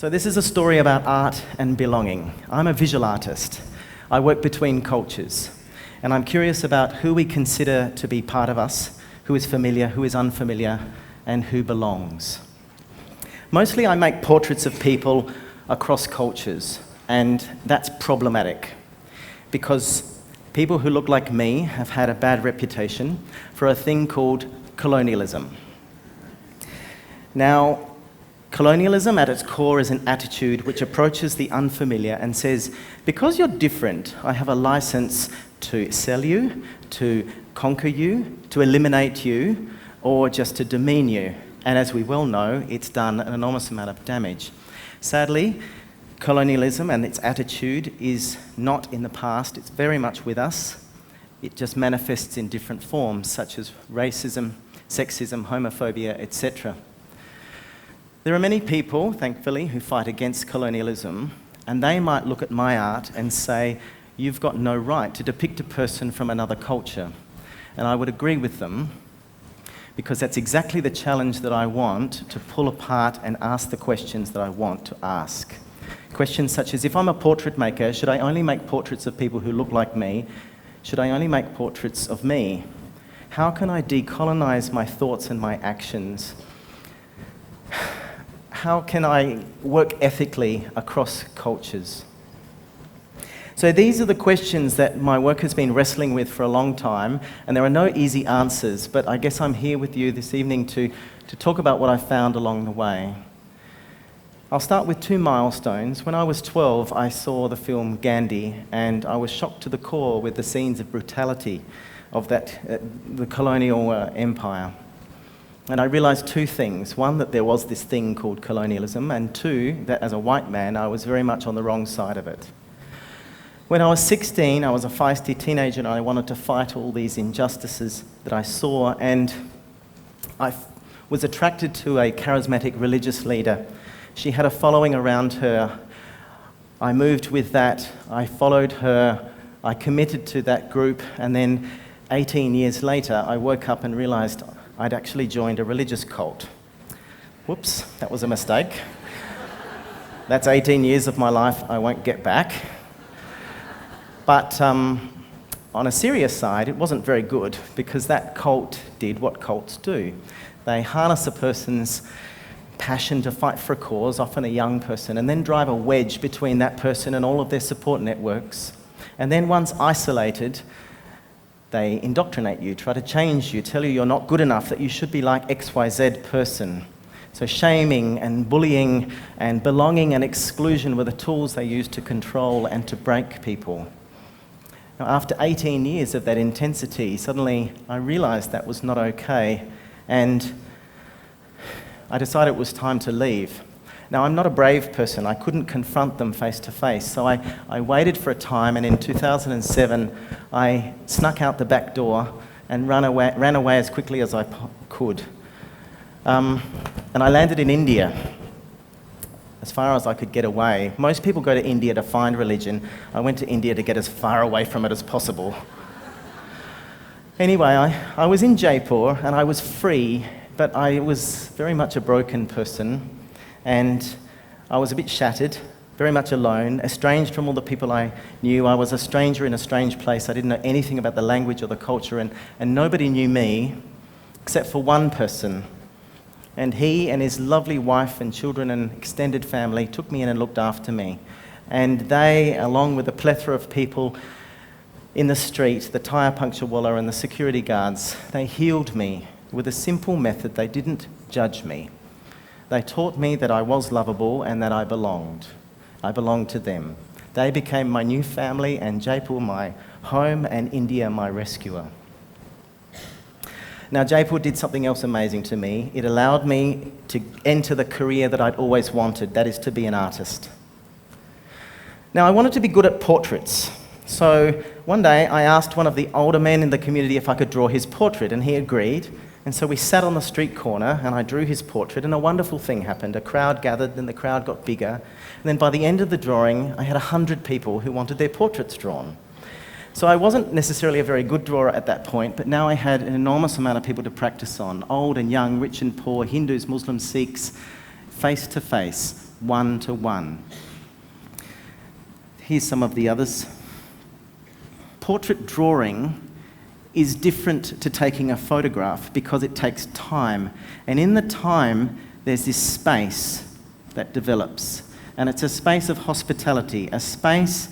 So this is a story about art and belonging. I'm a visual artist. I work between cultures, and I'm curious about who we consider to be part of us, who is familiar, who is unfamiliar, and who belongs. Mostly I make portraits of people across cultures, and that's problematic because people who look like me have had a bad reputation for a thing called colonialism. Now, colonialism at its core is an attitude which approaches the unfamiliar and says, because you're different, I have a license to sell you, to conquer you, to eliminate you, or just to demean you. And as we well know, it's done an enormous amount of damage. Sadly, colonialism and its attitude is not in the past, it's very much with us. It just manifests in different forms, such as racism, sexism, homophobia, etc. There are many people, thankfully, who fight against colonialism, and they might look at my art and say, you've got no right to depict a person from another culture. And I would agree with them, because that's exactly the challenge that I want to pull apart and ask the questions that I want to ask. Questions such as, if I'm a portrait maker, should I only make portraits of people who look like me? Should I only make portraits of me? How can I decolonize my thoughts and my actions? How can I work ethically across cultures? So these are the questions that my work has been wrestling with for a long time, and there are no easy answers, but I guess I'm here with you this evening to talk about what I found along the way. I'll start with two milestones. When I was 12, I saw the film Gandhi, and I was shocked to the core with the scenes of brutality of the colonial empire. And I realised two things. One, that there was this thing called colonialism, and two, that as a white man, I was very much on the wrong side of it. When I was 16, I was a feisty teenager and I wanted to fight all these injustices that I saw, and I was attracted to a charismatic religious leader. She had a following around her. I moved with that. I followed her. I committed to that group, and then 18 years later, I woke up and realised I'd actually joined a religious cult. Whoops, that was a mistake. That's 18 years of my life I won't get back. But on a serious side, it wasn't very good, because that cult did what cults do. They harness a person's passion to fight for a cause, often a young person, and then drive a wedge between that person and all of their support networks. And then once isolated, they indoctrinate you, try to change you, tell you you're not good enough, that you should be like XYZ person. So shaming and bullying and belonging and exclusion were the tools they used to control and to break people. Now, after 18 years of that intensity, suddenly I realised that was not okay, and I decided it was time to leave. Now, I'm not a brave person. I couldn't confront them face to face, so I waited for a time, and in 2007, I snuck out the back door and ran away as quickly as I could. And I landed in India, as far as I could get away. Most people go to India to find religion. I went to India to get as far away from it as possible. Anyway, I was in Jaipur, and I was free, but I was very much a broken person. And I was a bit shattered, very much alone, estranged from all the people I knew. I was a stranger in a strange place. I didn't know anything about the language or the culture, and nobody knew me except for one person. And he and his lovely wife and children and extended family took me in and looked after me. And they, along with a plethora of people in the street, the tyre puncture walla and the security guards, they healed me with a simple method. They didn't judge me. They taught me that I was lovable and that I belonged. I belonged to them. They became my new family, and Jaipur my home, and India my rescuer. Now, Jaipur did something else amazing to me. It allowed me to enter the career that I'd always wanted, that is to be an artist. Now, I wanted to be good at portraits. So one day I asked one of the older men in the community if I could draw his portrait, and he agreed. And so we sat on the street corner and I drew his portrait, and a wonderful thing happened. A crowd gathered, and the crowd got bigger. And then by the end of the drawing, I had 100 people who wanted their portraits drawn. So I wasn't necessarily a very good drawer at that point, but now I had an enormous amount of people to practice on. Old and young, rich and poor, Hindus, Muslims, Sikhs, face to face, 1-to-1. Here's some of the others. Portrait drawing is different to taking a photograph because it takes time. And in the time, there's this space that develops. And it's a space of hospitality, a space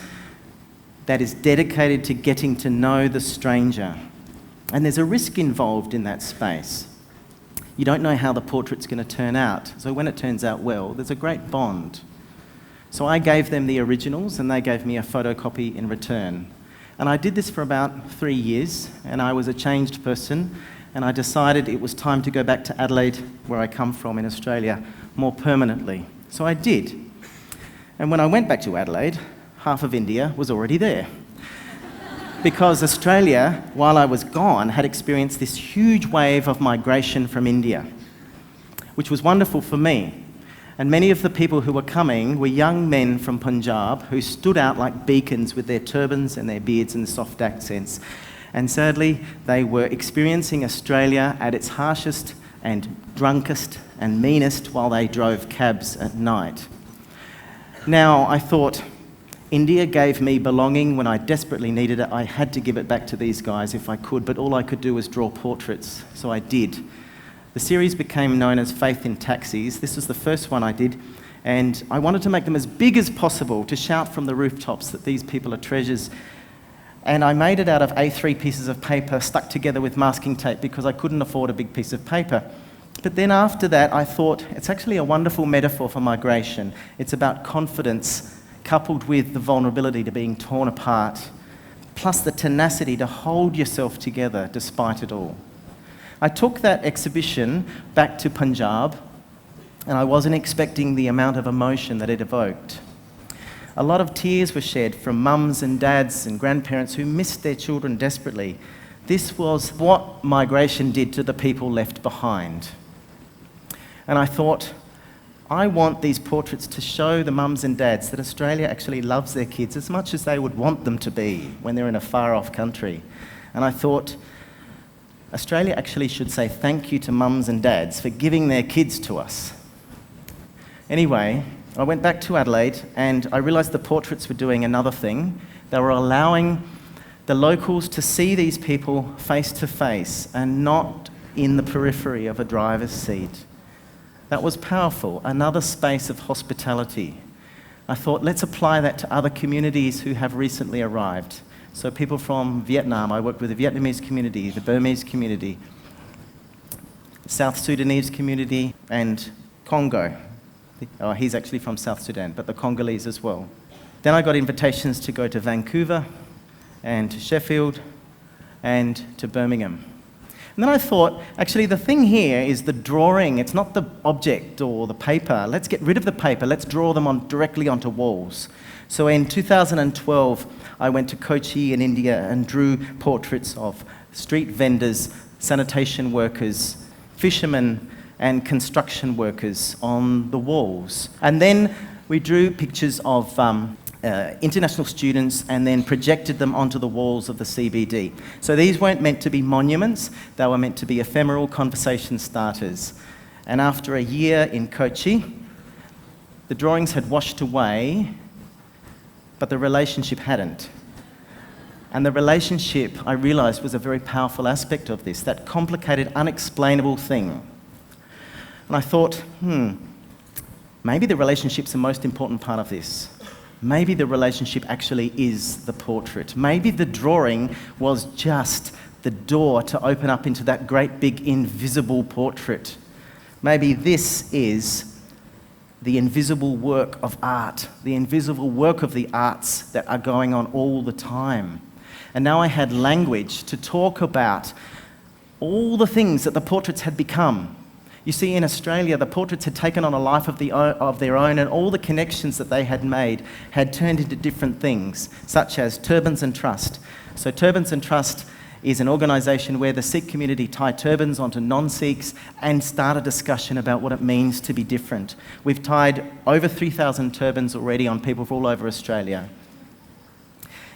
that is dedicated to getting to know the stranger. And there's a risk involved in that space. You don't know how the portrait's going to turn out. So when it turns out well, there's a great bond. So I gave them the originals and they gave me a photocopy in return. And I did this for about 3 years, and I was a changed person, and I decided it was time to go back to Adelaide, where I come from in Australia, more permanently. So I did. And when I went back to Adelaide, half of India was already there. Because Australia, while I was gone, had experienced this huge wave of migration from India, which was wonderful for me. And many of the people who were coming were young men from Punjab who stood out like beacons with their turbans and their beards and soft accents. And sadly, they were experiencing Australia at its harshest and drunkest and meanest while they drove cabs at night. Now, I thought, India gave me belonging when I desperately needed it. I had to give it back to these guys if I could, but all I could do was draw portraits, so I did. The series became known as Faith in Taxis. This was the first one I did, and I wanted to make them as big as possible, to shout from the rooftops that these people are treasures. And I made it out of A3 pieces of paper stuck together with masking tape because I couldn't afford a big piece of paper. But then after that, I thought, it's actually a wonderful metaphor for migration. It's about confidence coupled with the vulnerability to being torn apart, plus the tenacity to hold yourself together despite it all. I took that exhibition back to Punjab, and I wasn't expecting the amount of emotion that it evoked. A lot of tears were shed from mums and dads and grandparents who missed their children desperately. This was what migration did to the people left behind. And I thought, I want these portraits to show the mums and dads that Australia actually loves their kids as much as they would want them to be when they're in a far-off country. And I thought, Australia actually should say thank you to mums and dads for giving their kids to us. Anyway, I went back to Adelaide and I realised the portraits were doing another thing. They were allowing the locals to see these people face to face and not in the periphery of a driver's seat. That was powerful, another space of hospitality. I thought, let's apply that to other communities who have recently arrived. So people from Vietnam, I worked with the Vietnamese community, the Burmese community, South Sudanese community, and Congo. Oh, he's actually from South Sudan, but the Congolese as well. Then I got invitations to go to Vancouver and to Sheffield and to Birmingham. And then I thought, actually the thing here is the drawing. It's not the object or the paper. Let's get rid of the paper. Let's draw them directly onto walls. So in 2012, I went to Kochi in India and drew portraits of street vendors, sanitation workers, fishermen, and construction workers on the walls. And then we drew pictures of international students and then projected them onto the walls of the CBD. So these weren't meant to be monuments, they were meant to be ephemeral conversation starters. And after a year in Kochi, the drawings had washed away, but the relationship hadn't. And the relationship, I realised, was a very powerful aspect of this, that complicated, unexplainable thing. And I thought, maybe the relationship's the most important part of this. Maybe the relationship actually is the portrait. Maybe the drawing was just the door to open up into that great big invisible portrait. Maybe this is the invisible work of art, the invisible work of the arts that are going on all the time. And now I had language to talk about all the things that the portraits had become. You see, in Australia, the portraits had taken on a life of their own, and all the connections that they had made had turned into different things, such as Turbans and Trust. So Turbans and Trust is an organisation where the Sikh community tie turbans onto non-Sikhs and start a discussion about what it means to be different. We've tied over 3,000 turbans already on people from all over Australia.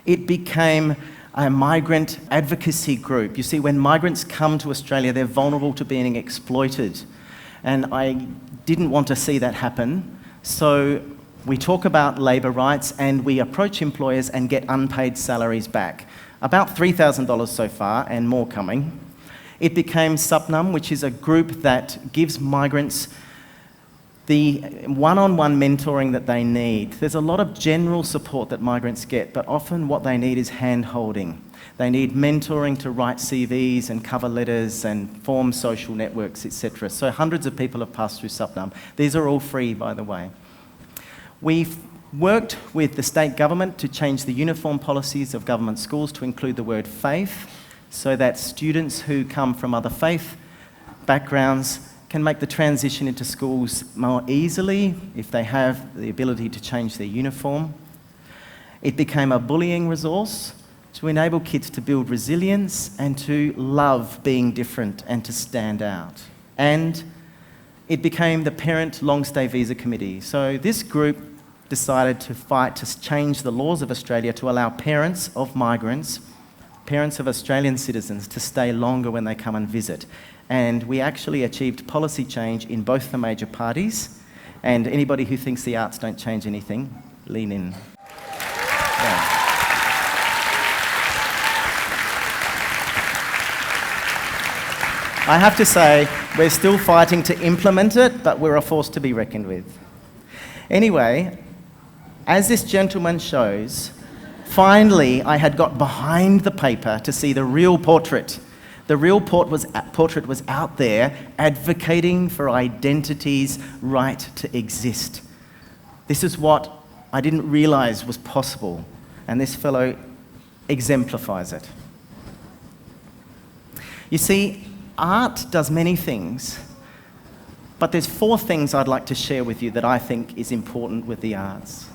It became a migrant advocacy group. You see, when migrants come to Australia, they're vulnerable to being exploited. And I didn't want to see that happen, So we talk about labour rights and we approach employers and get unpaid salaries back. About $3,000 so far and more coming. It became Subnum, which is a group that gives migrants the one-on-one mentoring that they need. There's a lot of general support that migrants get, but often what they need is hand-holding. They need mentoring to write CVs and cover letters and form social networks, etc. So hundreds of people have passed through Subnum. These are all free, by the way. We've worked with the state government to change the uniform policies of government schools to include the word faith, so that students who come from other faith backgrounds can make the transition into schools more easily if they have the ability to change their uniform. It became a bullying resource to enable kids to build resilience and to love being different and to stand out. And it became the Parent Long Stay Visa Committee. So this group decided to fight to change the laws of Australia to allow parents of migrants, parents of Australian citizens, to stay longer when they come and visit. And we actually achieved policy change in both the major parties. And anybody who thinks the arts don't change anything, lean in. Yeah. I have to say, we're still fighting to implement it, but we're a force to be reckoned with. Anyway, as this gentleman shows, finally I had got behind the paper to see the real portrait. The real portrait was out there advocating for identity's right to exist. This is what I didn't realise was possible, and this fellow exemplifies it. You see, art does many things, but there's 4 things I'd like to share with you that I think is important with the arts.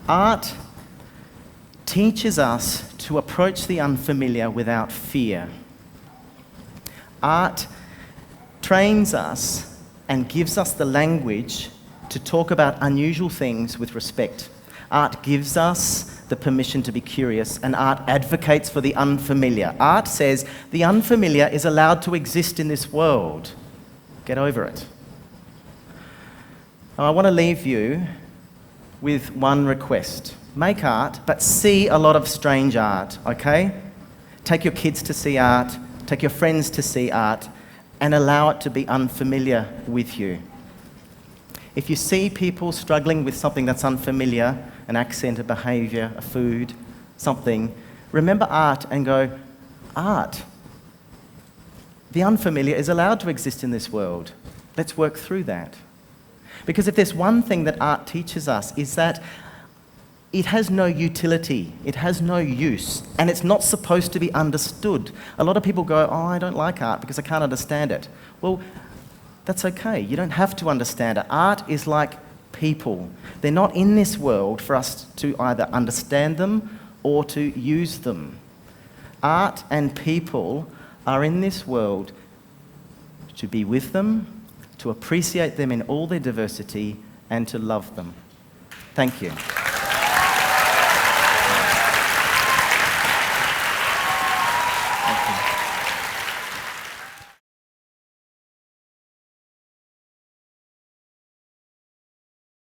Art teaches us to approach the unfamiliar without fear. Art trains us and gives us the language to talk about unusual things with respect. Art gives us the permission to be curious, and art advocates for the unfamiliar. Art says the unfamiliar is allowed to exist in this world. Get over it. Now, I want to leave you with one request. Make art, but see a lot of strange art, okay? Take your kids to see art, take your friends to see art, and allow it to be unfamiliar with you. If you see people struggling with something that's unfamiliar, an accent, a behaviour, a food, something, remember art and go, art. The unfamiliar is allowed to exist in this world. Let's work through that. Because if there's one thing that art teaches us, is that it has no utility, it has no use, and it's not supposed to be understood. A lot of people go, oh, I don't like art because I can't understand it. Well, that's okay. You don't have to understand it. Art is like people. They're not in this world for us to either understand them or to use them. Art and people are in this world to be with them, to appreciate them in all their diversity, and to love them. Thank you.